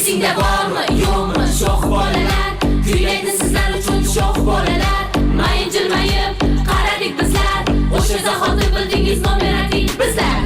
Esingda bormi, yo'qmi sho'x bolalar? Kuylaydi sizlar uchun sho'x bolalar. Mayin jilmayib qaradik bizlar. O'sha zahoti bildingiz nomerating bizlar.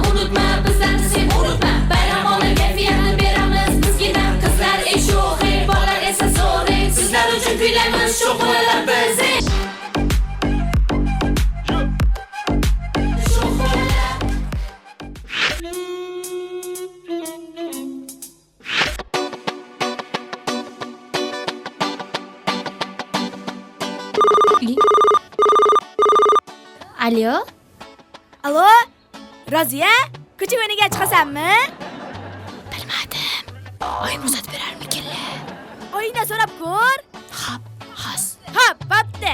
Unutma bizlarni sen unutma. Bayram olar kayfiyatni beramiz bizgina. Qizlar sho'x, bolalar esa zo'r. Sizlar uchun kuylaymiz sho'x bolalar biz. Alo? Alo? Roziya? Ko'cha o'yiniga chiqasanmi? Bilmadim. Oyim ruxsat berarmikinlar? Oyingdan so'rab ko'r. Xo'p, xos. Xo'p, bo'pti.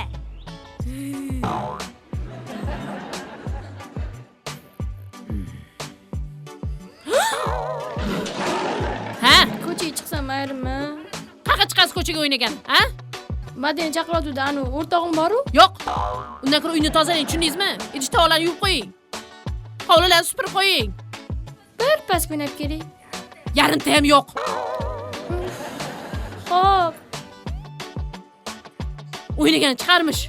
Ha? Ko'chaga chiqsam maylimi? Qayerga chiqasiz ko'chaga o'ynagan, ha? Madina chaqiryapti, anu o'rtog'im boru. Yo'q. Undan ko'ra uyni tozalang, tushundingizmi? Idish tovoqlarni yuvib qo'ying. Hovlilarni supurib qo'ying. Bir pas o'ynab keling. Yarimta ham yo'q. Xo'p. O'ynagan chiqarmish.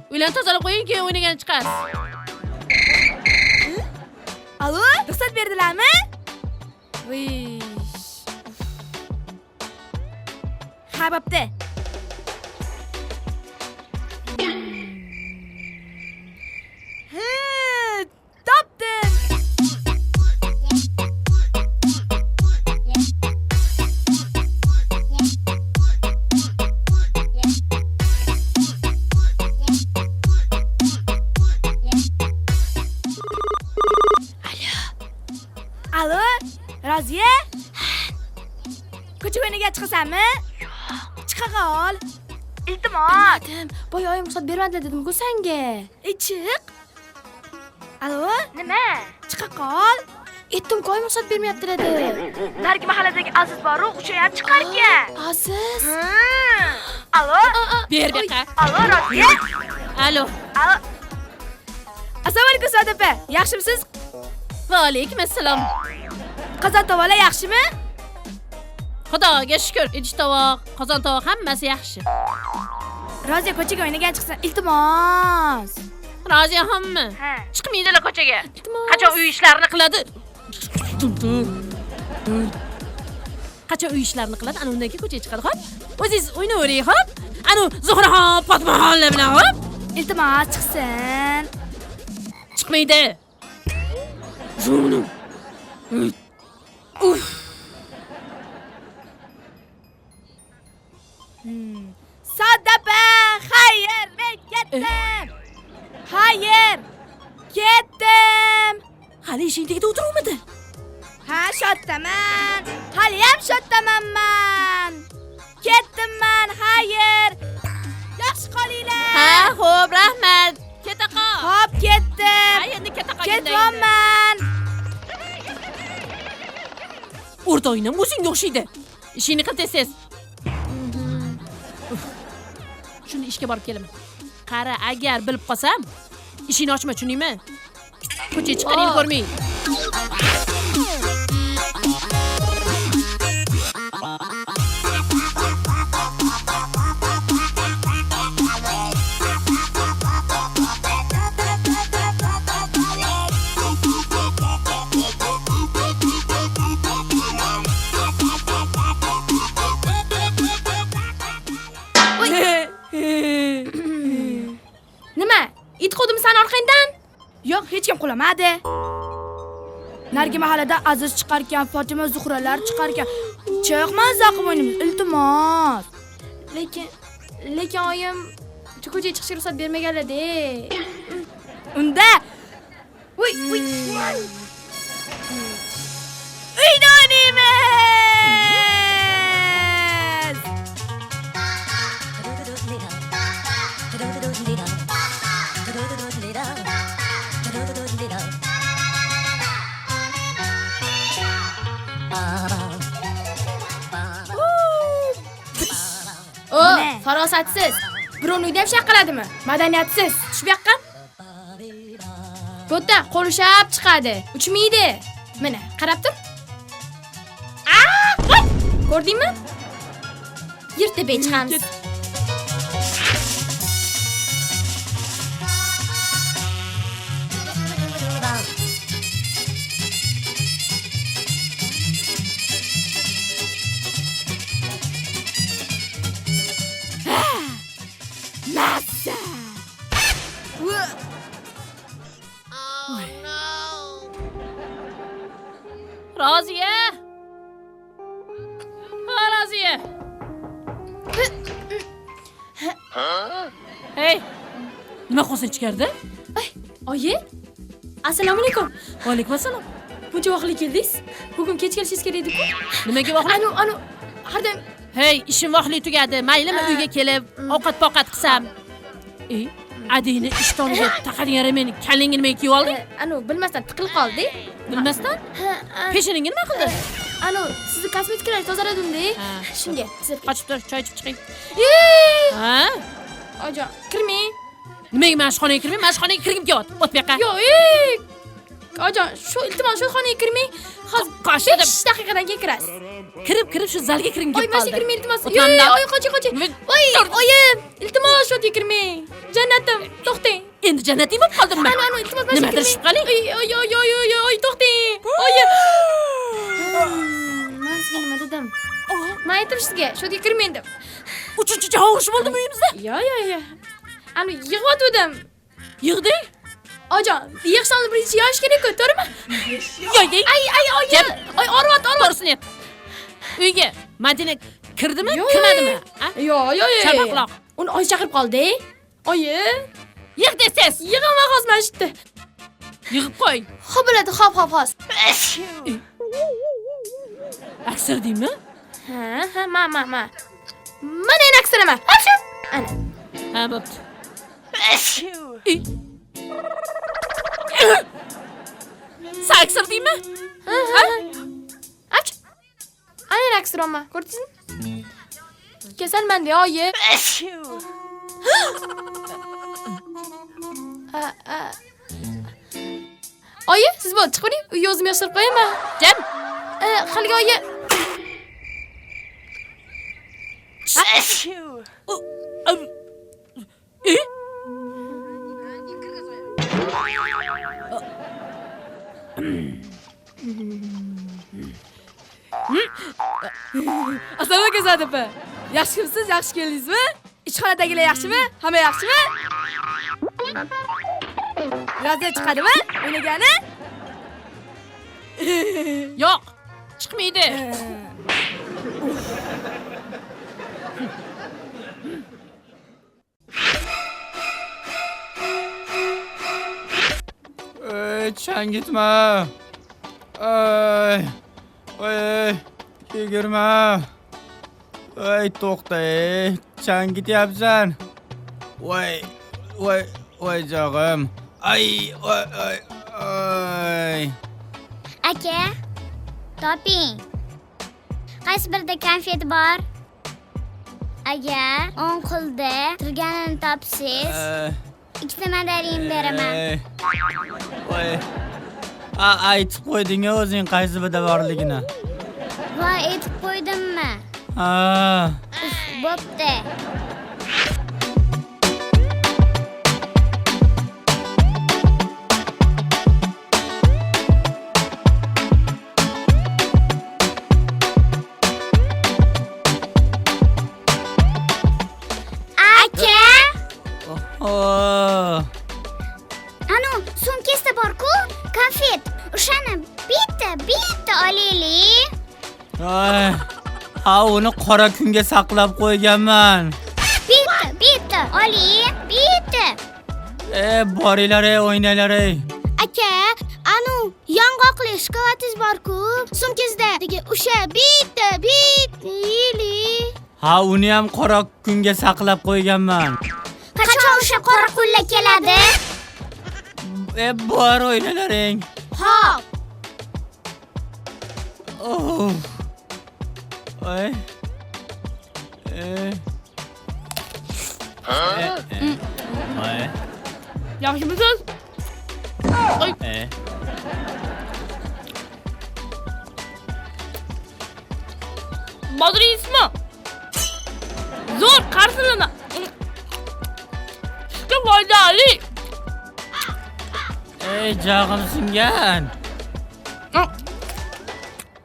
Uylarni tozalab qo'ying, keyin o'ynagan chiqar. Alo? Ruxsat berdilarmi? Voy. Ha, bo'pti. Topdim. Alo? Roziya? Ko'cha o'yiniga chiqasanmi? Chiqa qol. Iltimos. Bilmadim. Boya oyim ruxsat bermadi dedim-ku senga. Chiq. Alo? Nima? Chiqa qol. Aytdim-ku oyim ruxsat bermayapti dedi. Narigi mahalladagi Aziz boru o'sha ham chiqargan. Aziz. Alo? Ber beqa. Alo, Roziya? Alo. Alo. Assalomu alaykum Saodat opa. Yaxshimisiz? Va alaykum assalom. Qozon tovoqlar yaxshimi? Xudoga shukr. Idish tovoq, qozon tovoq hammasi yaxshi. Roziya ko'chaga o'ynagan chiqsa, iltimos. Roziya hammi? Ha. Chiqmaydilar ko'chaga. Iltimos. Qachon uy ishlarini qiladi? Qachon uy ishlarini qiladi? Ana undan keyin ko'chaga chiqadi, xo'p? O'zingiz o'ynayvering, xo'p? Ana Zuhraxon, Fatmaxonlar bilan, xo'p? Iltimos chiqsin. Chiqmaydi. Jonim. Uf. Saodat opa, xayr, men ketdim. Xayr. Ketdim. Hali ishing tagida o'tiruvmidi? Ha, shoddaman. Hali ham shoddamanman. Ketdimman, xayr. Yaxshi qolinglar. Ha, xo'p, rahmat. Keta qol. Hop, ketdim. Ha, endi keta qol. Ketyapman. O'rtoqingiz o'zingga o'xshaydi. Ishingni qil tez-tez. Shuni ishga borib kelaman. Qara, agar bilib qolsam, ishingni ochma, tushundingmi? Ko'chaga chiqqaningni ko'rmang. Nima? It qo'ydimi sen orqangdan? Yo'q, hech kim qo'lamadi. Narigi mahallada Aziz chiqarkan, Fatima Zuhralar chiqarkan. Chiq, mazza qilib o'ynaymiz, iltimos. Lekin oyim ko'chaga chiqishga ruxsat bermaganlar-da. Unda Uy. Uyda o'ynaymiz. O, farosatsiz. Birovni uyda ham shaqqiladimi? Madaniyatsiz. Tushib yoqqan? Bo'ta qo'lishab chiqadi. Uchmaydi. Mana, qarab tur. Ko'rdingmi? Yirtib chiqamiz. Roziya! Ha, Roziya! Hey! Nima qilsin ichkarida? Oyi, assalomu alaykum. Va alaykum assalom. Buncha vaqtli keldingiz? Bugun kech kelishingiz kerak edi-ku. Nimaga vaqt? Anu, hardam. Hey, ishim vaqtli tugadi. Maylimi uyga kelib, ovqat-poqat qilsam. Ey, adingni ishtoniga taqadigan meni kallingni nima kiyib olding? Bilmasdan tiqilib qoldi. Bilmasdan? Peshiningni nima qildi? Sizni kosmetikalarni tozaladim-da. Shunga, siz Qochib tur, choy ichib chiqing. Ha? Ojon, kirmang. Nimaga mashxonaga kirmay? Mashxonaga kirgim kelyapti. O't bu yoqqa. Yo'q, ojon, iltimos shu xonaga kirmang. Hozir Qochdim. 5 daqiqadan keyin kirasiz. Kirib shu zalga kiring Oy, deb mana qoldi. shu kirmang iltimos. O'tmanda. Oy, qoch. Voy, oyim, iltimos shu yerga kirmang. Jannatim, to'xtang. Endi jannating bo'lib qoldimmi? Iltimos, mana shu Nimadir shubha qiling. Oy, to'xtang. Oyim. Men sizga nima dedim? Men aytdim sizga, shu yerga kirmang deb. Uchinchi javob bo'ldimi uyimizda? Yo'q. Yig'vatdim. Yig'ding? Ojon, yig'ishni birinchi yosh kerak-ku, to'g'rimi? Yo'ding. Ay, oyim. Oy, orvat. To'g'risini ayt. Uyga Madina kirdimi, kirmadimi? Yo'q. Chaqaloq. Uni oy chaqirib qoldi. Oyi, Yig' desiz. yig'ama hozir mana shu yerda. Yig'ib qo'y. Xo'p bo'ladi, xo'p. Aksirdingmi? Ha, ma. Mana endi aksirama. Hapshu. Ana. Ha, bo'pti. Sen aksirdingmi? Ha. Hapshu. Ana endi aksirama. Ko'rdingizmi? Kasalmanda, oyi. Oyi, siz bo'ldi, chiqib o'ring. Uyga o'zim yashirib qo'yaman. Jam. Haligi oyi. Assalomu alaykum Zada opa. Yaxshimisiz? Yaxshi keldingizmi? Ishxonadagilar yaxshimi? Hamma yaxshimi? Roziya chiqadimi? O'ynagani? Yo'q. Chiqmaydi. Changitma. Oy, yigirma. Oy, to'xta. Changityapsan. Voy, jog'im. Ay. Aka, toping. Qaysi birida konfet bor? Agar o'ng qo'lda turganini topsiz, ikkita mandarin beraman. Voy. Aytib qo'yding o'zing qaysi birida borligini. Voy, aytib qo'ydimmi? Ha. Bo'pti. Sumkasida bor-ku, konfet. O'shani bitta olaylik. Uni qora kunga saqlab qo'yganman. Bitta oling, bitta. Boringlar, o'ynanglar. Aka, yong'oqli shokolatingiz bor-ku, sumkasida. O'sha bitta yeylik. Uni ham qora kunga saqlab qo'yganman. Qachon o'sha qora kunlar keladi? Bor o'ynalaring. Xo'p. Oy. Yaxshimisiz? Oy. Bodringizmi? Zo'r qarsilini. Juda foydali. Ey jag'im singan.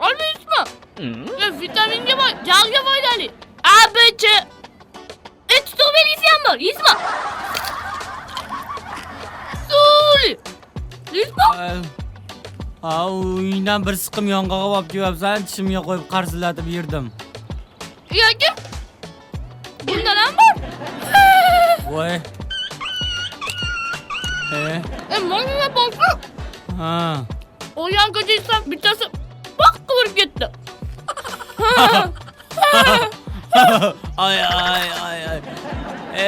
Olmaysizmi? Vitaminga boy, jag'ga foydali. A, B, C. Tutuq belgisi ham bor. Yeysizmi? Suli. Yeysizmi? Uyingdan bir siqim yong'og'i olib kelibsan, tishimga qo'yib qarsillatib yurdim. Yoki bundan ham bor. Voy. Menga boqsa, Ha. o'yanqa deysam bittasi baq qilib ketdi. Ay.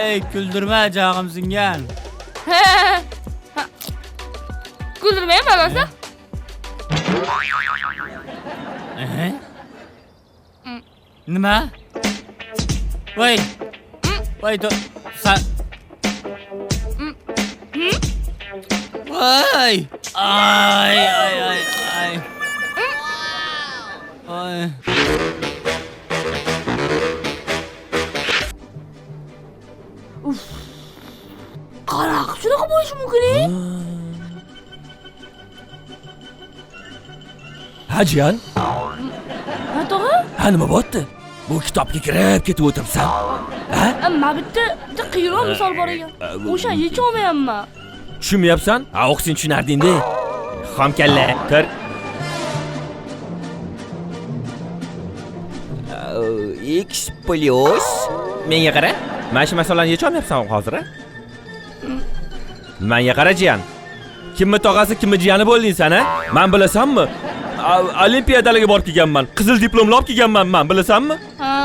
Ey, kuldirma jag'im singan. Kuldirmayman asa. Nima? Voy. Voy, sen Voy. Ay. Ay. Qaraq, shunaqa bo'lishi mumkin-ku. Hajiyan, Ha, tog'a? ha nima bo'pti? Bu kitobga kirib ketib o'tiribsan. Ha? Amma bitta qiyroq misol bor ekan. O'sha yecha olmayapman. Tushunmayapsan? Ha, o'qisang tushunarding-da. Xom kalla, tur. X plus menga qara. Mana shu masalani yecha olmayapsan hozir, ha? Menga qara jiyan. Kimmi tog'asi, kimmi jiyani bo'lding sen, ha? Men bilasanmi? Olimpiadalarga borib kelganman. Qizil diplomni olib kelganman men, bilasanmi?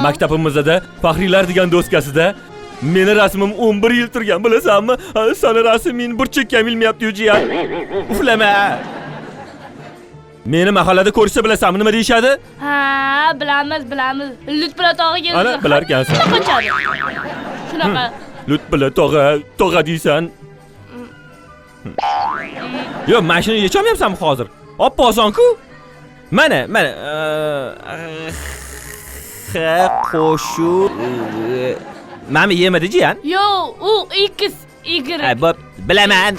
Maktabimizda faxriylar degan doskasida meni rasmim 11 yil turgan, bilasanmi? Sana rasming bir chekkam bilmayapti-yu jiyan. Uflama. Meni mahallada ko'rsa bilasanmi nima deyishadi? Ha, bilamiz. Lutfula tog'a kelsa. Ana, bilarkansan. Qochadi. Shunaqa. Lutfula tog'a deysan. Yo, mashina yecha olmayapsanmi hozir? Oppa oson-ku. Mana. Qo'shu. Mami yemadi jiyan? Yo, u X, Y. Bo'p, bilaman.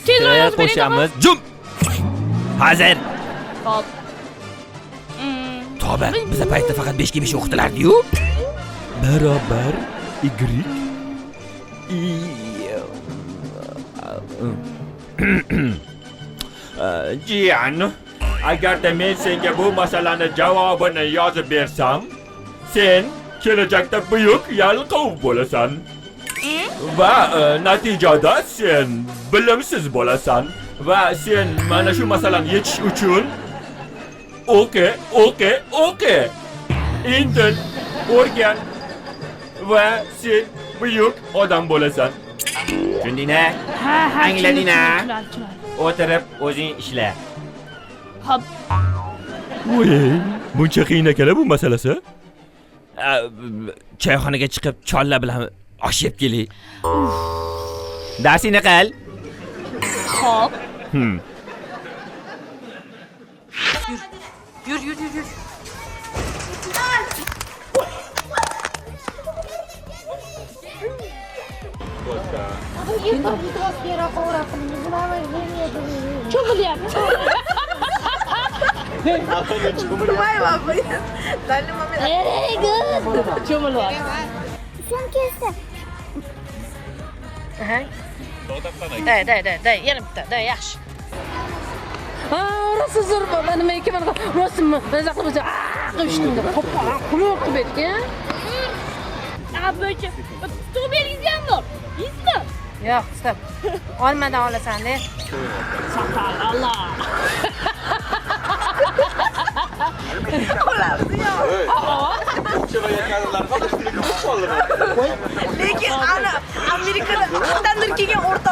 Tezroq yozib bering. Qo'shamiz. Jum. Hozir. Hop. Toba, bizda paytda faqat 5 ga 5 o'qitilardi-yu. Barobar Y Jiyan, agarda men senga bu masalaning javobini yozib bersam, sen kelajakda buyuk yalqov bo'lasan. Va natijada sen bilimsiz bo'lasan va sen mana shu masalani yechish uchun o'qi. Indin o'rgan va sen buyuk odam bo'lasan. Tushundingmi? Ha, Angladingmi? tushundim. O'tirib o'zing ishla. Hop. Voy, buncha qiyin ekan bu masalasi. Choyxonaga chiqib chollar bilan osh yeb keling. Darsingni qil. Hop. Yur. Day, yana bitta, day, yaxshi. Rosa zo'r bo'ldi. Nima ekan mana rosmi? Mazaq qilib qilishdim deb. Qo'pqon qulib qilib bergan. Abicha, tutuq belgisi ham bor. Yeysizmi? Yo'q, stop. Olmadan olasan-da. Saqal Allah. Lekin ana Amerikada qandandir kelgan o'rta